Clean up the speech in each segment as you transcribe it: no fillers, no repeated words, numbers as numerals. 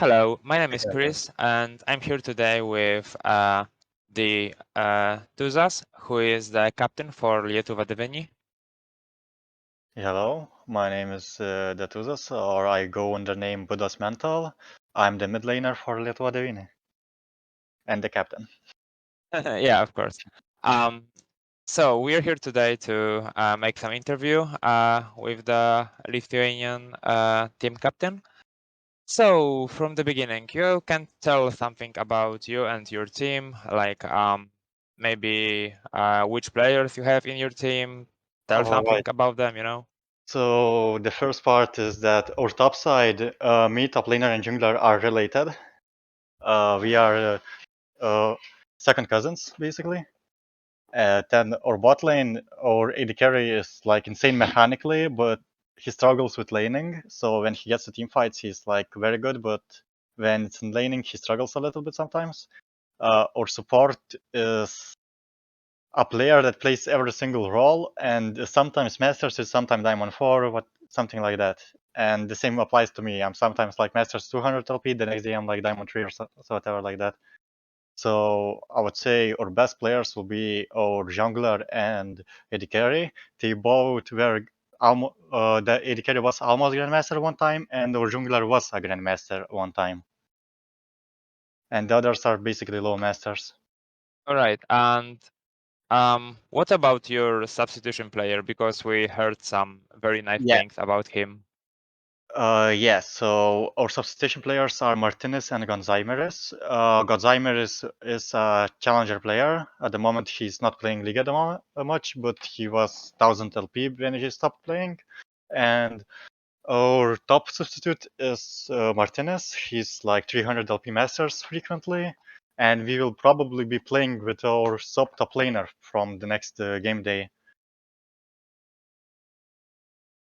Hello, my name is Chris, and I'm here today with DeTuzas, who is the captain for Lietuva Devyni. Hello, my name is DeTuzas, or I go under name Buddha's Mental. I'm the mid laner for Lietuva Devyni and the captain. Yeah, of course. So we're here today to make some interview with the Lithuanian team captain. So from the beginning, you can tell something about you and your team, like maybe which players you have in your team. Tell something Alright, about them, you know. so the first part is that our top side, me, top laner, and jungler are related. We are second cousins, basically. Then our bot lane, our AD carry is like insane mechanically, but he struggles with laning. So when he gets to team fights, he's like very good, but when it's in laning, he struggles a little bit sometimes. Our support is a player that plays every single role and sometimes Masters is sometimes Diamond 4, something like that. And the same applies to me. I'm sometimes like Masters 200 LP, the next day I'm like Diamond 3 or so whatever like that. So I would say our best players will be our jungler and AD carry. They both were the AD carry was almost Grandmaster one time, and our jungler was a Grandmaster one time. And the others are basically low masters. All right, and what about your substitution player? Because we heard some very nice Yeah. things about him. Yes, so our substitution players are Martinez and Gonzaimeres. Gonzaimeres is a challenger player. At the moment, he's not playing Liga much, but he was 1000 LP when he stopped playing. And our top substitute is Martinez. He's like 300 LP Masters frequently. And we will probably be playing with our sub top laner from the next game day.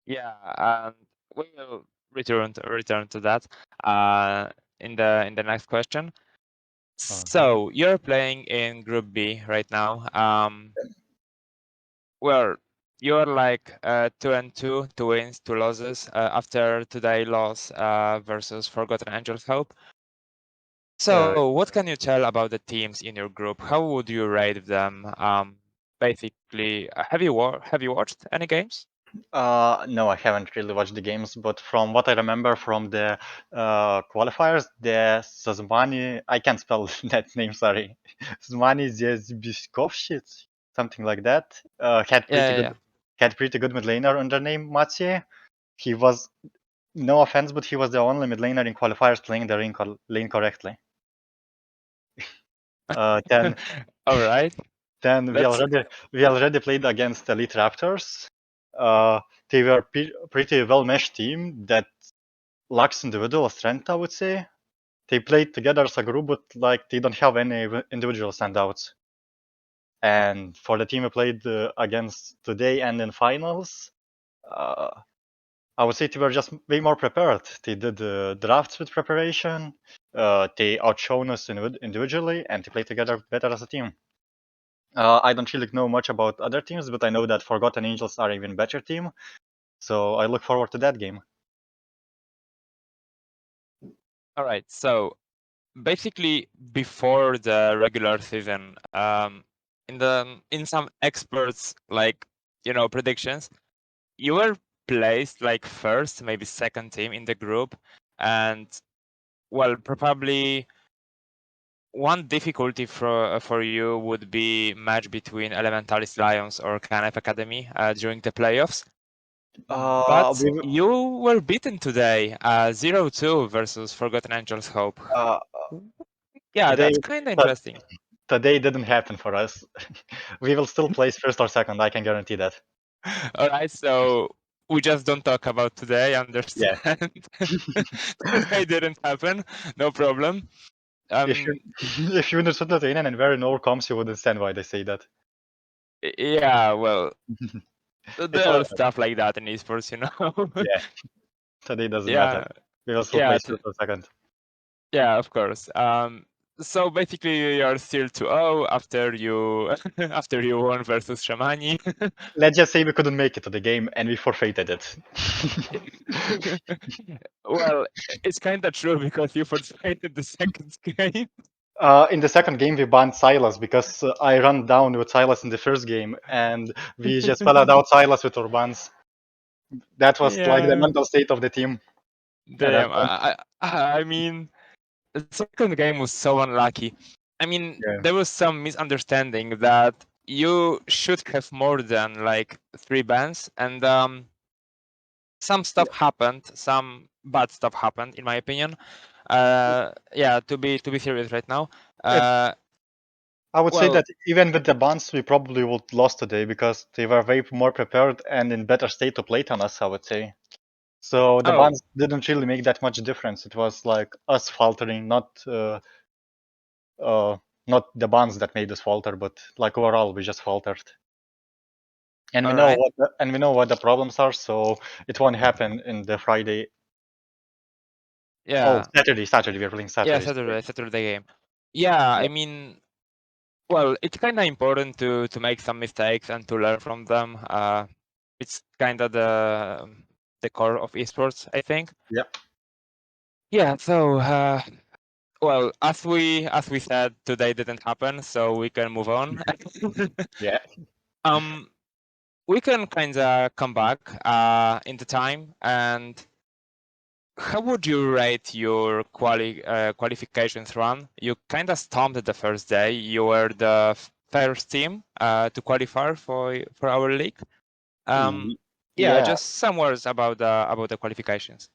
Yeah, and we will return to that in the next question. So you're playing in Group B right now. Well, you're like 2-2, 2 wins, 2 losses after today loss versus Forgotten Angels Hope. So what can you tell about the teams in your group? How would you rate them? Basically, have you watched any games? No, I haven't really watched the games, but from what I remember from the qualifiers, the Sazmani, I can't spell that name, sorry. Sazmani Zezbiskovshits, something like that, Yeah. had pretty good mid laner under name Matye. He was, no offense, but he was the only mid laner in qualifiers playing the lane correctly. Then All right. Then That's we already played against Elite Raptors. They were pretty well meshed team that lacks individual strength, I would say. They played together as a group, but like they don't have any individual standouts. And for the team we played against today and in finals, uh, I would say they were just way more prepared. They did drafts with preparation. They outshone us individually, and they played together better as a team. I don't really know much about other teams, but I know that Forgotten Angels are even better team. So I look forward to that game. all right. So basically, before the regular season, in some experts like predictions, you were placed like first, maybe second team in the group, and well, probably one difficulty for you would be match between Elementalist Lions or KNF Academy during the playoffs. But We, you were beaten today, 0-2 versus Forgotten Angels Hope. Yeah, today, that's kind of but interesting. today didn't happen for us. We will still place first or second. I can guarantee that. All right, so we just don't talk about today. I Yeah. understand. Today didn't happen. No problem. If you if you understood Lithuanian and were in all comms, you would understand why they say that. Yeah, well, It's there all are stuff like that in esports, yeah. Today doesn't matter. Yeah, We will still yeah, place first or second. yeah, of course. So basically, you're still 2-0 after you after you won versus Shamani. Let's just say we couldn't make it to the game and we forfeited it. Well, it's kind of true because you forfeited the second game. In the second game, we banned Silas because I ran down with Silas in the first game, and we just followed out Silas with our bans. That was like the Yeah, mental state of the team at that damn. point. I mean, the second game was so unlucky. I mean, Yeah. there was some misunderstanding that you should have more than like 3 bans, and some stuff happened, some bad stuff happened, in my opinion. Yeah, to be serious right now. It, Uh, I would say well, that even with the bans, we probably would lost today because they were way more prepared and in better state to play than us, I would say. So the oh, bans didn't really make that much difference. It was like us faltering, uh, not the bans that made us falter, but like overall we just faltered. And we all know right. what the problems are, so it won't happen in the Friday. Oh, Yeah, Saturday. We're playing yeah, Saturday. Sorry. Saturday game. Yeah, Yeah. I mean, well, it's kind of important to make some mistakes and to learn from them. It's kind of the core of esports, I think. Yeah. Yeah. So, well, as we said, today didn't happen, so we can move on. Yeah. um, we can kind of come back in the time. And how would you rate your qualifications run? You kind of stomped the first day. You were the first team to qualify for our league. Um, Ye- yeah, Yeah. just some words about the qualifications.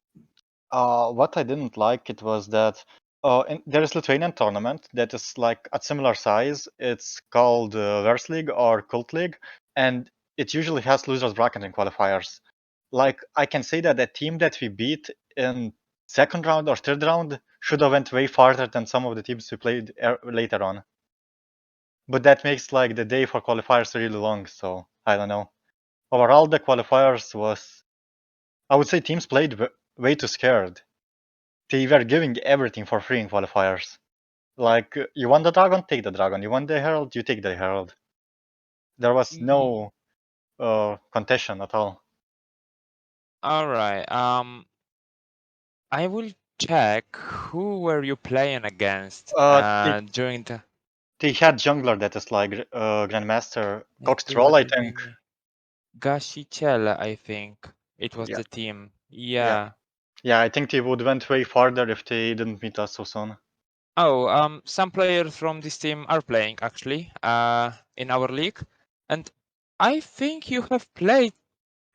What I didn't like it was that there is Lithuanian tournament that is like at similar size. It's called Verse League or Cult League, and it usually has losers bracket and qualifiers. Like I can say that the team that we beat in second round or third round should have went way farther than some of the teams we played later on. But that makes like the day for qualifiers really long. So I don't know. Overall, the qualifiers was, I would say, teams played way too scared. They were giving everything for free in qualifiers. Like, you want the dragon, take the dragon. You want the herald, you take the herald. There was Ye- no contention at all. All right. I will check who were you playing against Uh, they, during the they had jungler that is like Grandmaster Cox Lietuva Troll, I think. Devyni. Gashicella, I think it was Yeah, the team. yeah, Yeah. yeah. I think they would went way farther if they didn't meet us so soon. Oh, some players from this team are playing actually in our league, and I think you have played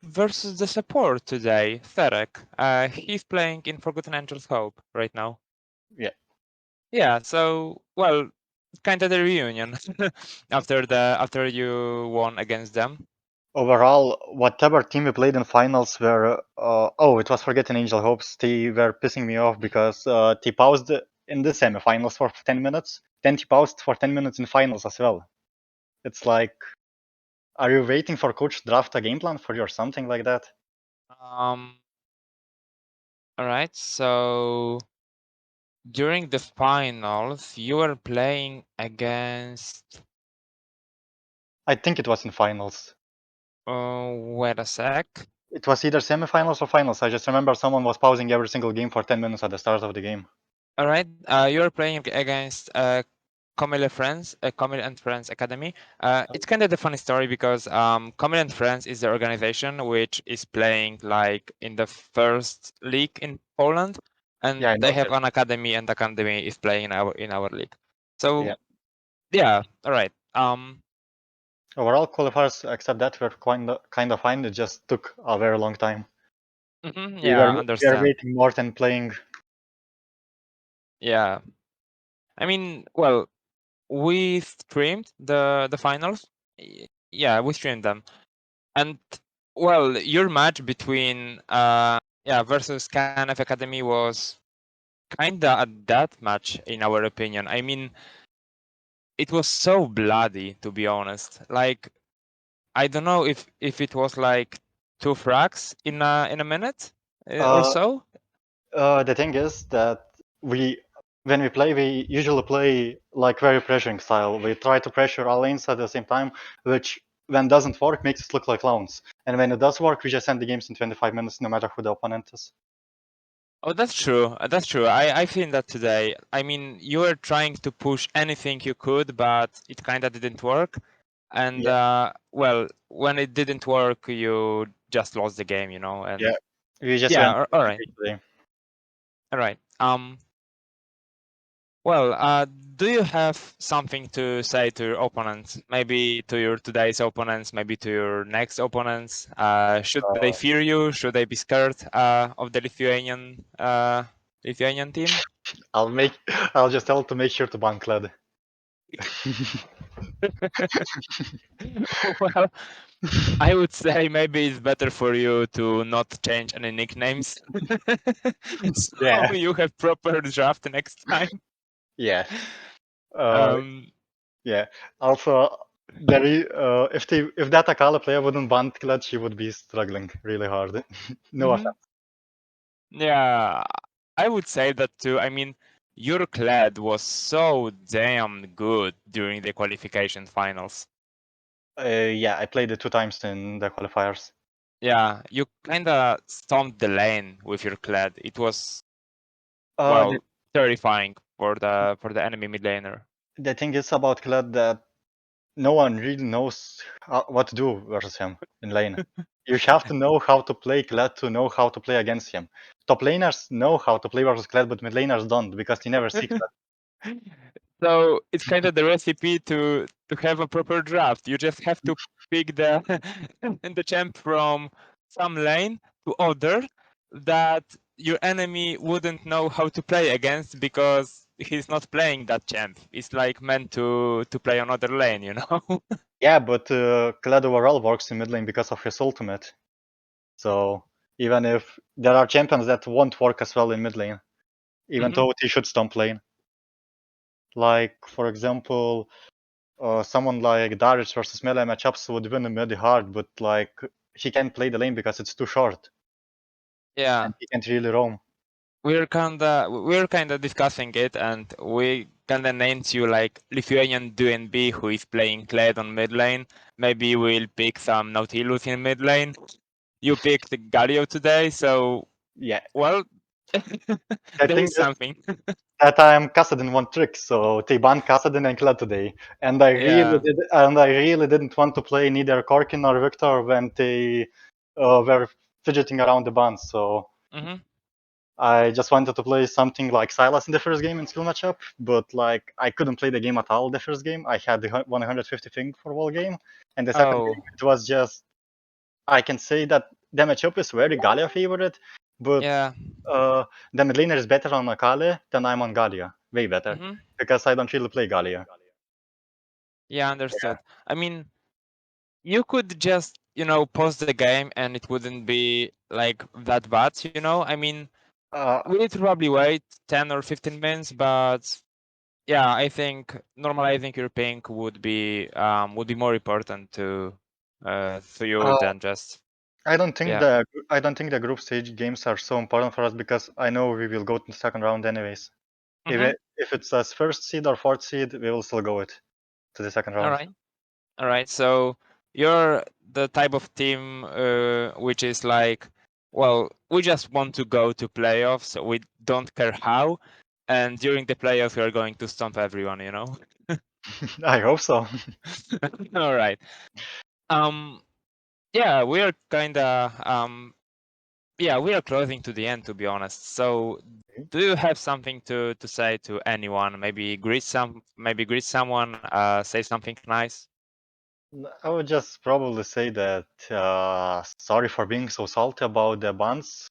versus the support today, Therek. He's playing in Forgotten Angels Hope right now. Yeah. Yeah, so well, kind of the reunion after you won against them. Overall, whatever team we played in finals were, it was Forgotten Angel Hopes. They were pissing me off because they paused in the semifinals for 10 minutes, then they paused for 10 minutes in finals as well. It's like, are you waiting for coach to draft a game plan for you or something like that? Um, all right, so during the finals, you were playing against. I think it was in finals. Wait a sec. It was either semifinals or finals. I just remember someone was pausing every single game for 10 minutes at the start of the game. All right, you are playing against Comile and Friends Academy. It's kind of the funny story because Comile and Friends is the organization which is playing like in the first league in Poland, and Yeah, I they have noticed. an academy, and the academy is playing in our league. Yeah. So yeah, all right. Overall, qualifiers, except that, were kind of fine. It just took a very long time. Yeah, We were understand. waiting more than playing. Yeah, I mean, well, we streamed the finals. Yeah, we streamed them. And well, your match between versus KNF Academy was kinda a death match in our opinion. I mean, it was so bloody to be honest. Like I don't know if it was like 2 frags in a minute or Uh, so. the thing is that we when we play, we usually play like very pressuring style. We try to pressure all lanes at the same time, which when doesn't work makes us look like clowns. And when it does work, we just end the games in 25 minutes, no matter who the opponent is. Oh, that's true. That's true. I feel that today. I mean, you were trying to push anything you could, but it kind of didn't work. And Yeah. well, when it didn't work, you just lost the game, you know. And Yeah, we just yeah, went all right, today. all right. Well, do you have something to say to your opponents? Maybe to your today's opponents, maybe to your next opponents. Should they fear you? Should they be scared of the Lithuanian team? I'll just tell to make sure to ban Kled. Well, I would say maybe it's better for you to not change any nicknames. So Yeah. you have proper draft next time. Yeah. Uh, Um, yeah. Also, if that Akala player wouldn't ban Kled, she would be struggling really hard. No mhm. offense. Yeah, I would say that too. I mean, your clad was so damn good during the qualification finals. Yeah, I played it 2 times in the qualifiers. Yeah, you kind of stomped the lane with your clad. It was The, well terrifying for the enemy mid laner. the thing is about Kled that no one really knows what to do versus him in lane. You have to know how to play Kled to know how to play against him. Top laners know how to play versus Kled, but mid laners don't because they never see Kled. So it's kind of the recipe to have a proper draft. You just have to pick the the champ from some lane to other that your enemy wouldn't know how to play against because he's not playing that champ. It's like meant to play another lane, you know? Yeah, but Kled overall works in mid lane because of his ultimate. So even if there are champions that won't work as well in mid lane, even Mhm. though they should stomp lane. Like for example, someone like Darius versus melee matchups would win mid hard, but like he can't play the lane because it's too short Yeah. and he can't really roam. We're kinda discussing it, and we kinda named you like Lithuanian DNB who is playing Kled on mid lane. Maybe we'll pick some Nautilus in mid lane. You picked Galio today, so Yeah, well, I there is think something. that I'm Kassadin one trick, so they banned Kassadin and Kled today, and Yeah. I really didn't want to play neither Korkin nor Victor when they were fidgeting around the bans. So Mhm. I just wanted to play something like Silas in the first game in skill matchup, but like I couldn't play the game at all the first game. I had the 150 ping for whole game, and the second Oh, game it was just I can say that the matchup is very Gallia favorite, but yeah. the mid laner is better on Akali than I'm on Gallia, way better, Mhm. because I don't really play Gallia. Yeah, understood. I mean, you could just, pause the game and it wouldn't be like that bad, you know? I mean, Uh, we need to probably wait 10 or 15 minutes, but yeah, I think normalizing your ping would be more important to you uh, than just yeah. I don't think the group stage games are so important for us because I know we will go to the second round anyways. Mm-hmm. If it's as first seed or fourth seed, we will still go it to the second All round. right, all right. So you're the type of team which is like, well, we just want to go to playoffs. We don't care how, and during the playoffs we are going to stomp everyone. You know. I hope so. All right. Um. Yeah, we are kinda yeah, we are closing to the end, to be honest. So, do you have something to say to anyone? Maybe greet someone, say something nice. I would just probably say that sorry for being so salty about the bans.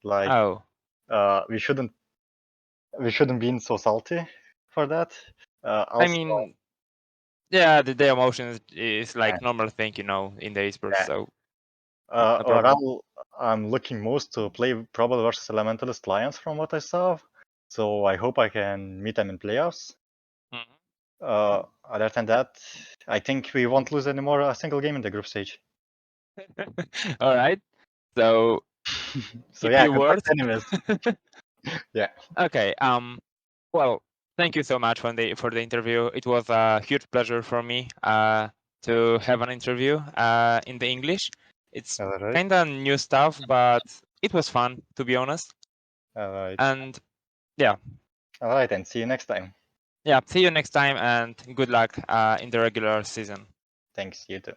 Like Oh, uh, we shouldn't we shouldn't be so salty for that. I Also, mean, yeah, the emotion is yeah, like normal thing, in the esports, yeah. so no problem. Overall, I'm looking most to play probably versus Elementalist Lions from what I saw. So I hope I can meet them in playoffs. Mhm. Other than that, I think we won't lose anymore a single game in the group stage. All right. So So keep yeah, your good luck word. anyways. Yeah. Okay. Well, thank you so much for the interview. It was a huge pleasure for me to have an interview in the English. It's All right. kind of new stuff, but it was fun, to be honest. All right. And yeah, All right, and see you next time. yeah. See you next time, and good luck in the regular season. Thanks, you too.